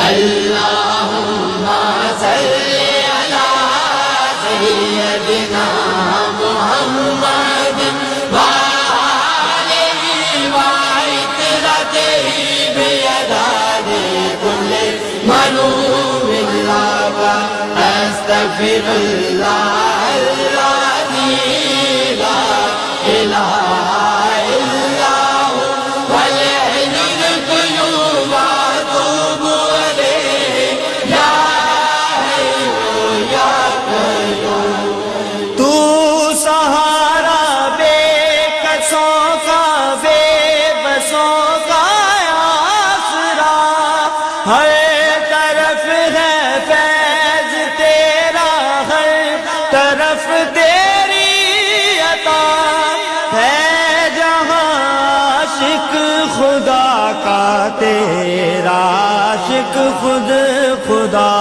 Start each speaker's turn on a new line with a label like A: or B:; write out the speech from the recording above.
A: اللہم صلی علی سیدنا محمد وآلہ وعطرتہ بعدد کل معلوم اللہ استغفر اللہ الذی لا الہ الا هو الحی القیوم واتوب الیہ یا حی یا قیوم۔
B: تو سہارا بے کسوں کا بے بسوں کا آسرا، ہر طرف ہے فیض تیرا، ہر طرف تیری عطا ہے، جہاں عاشق خدا کا تیرا عاشق خود خدا۔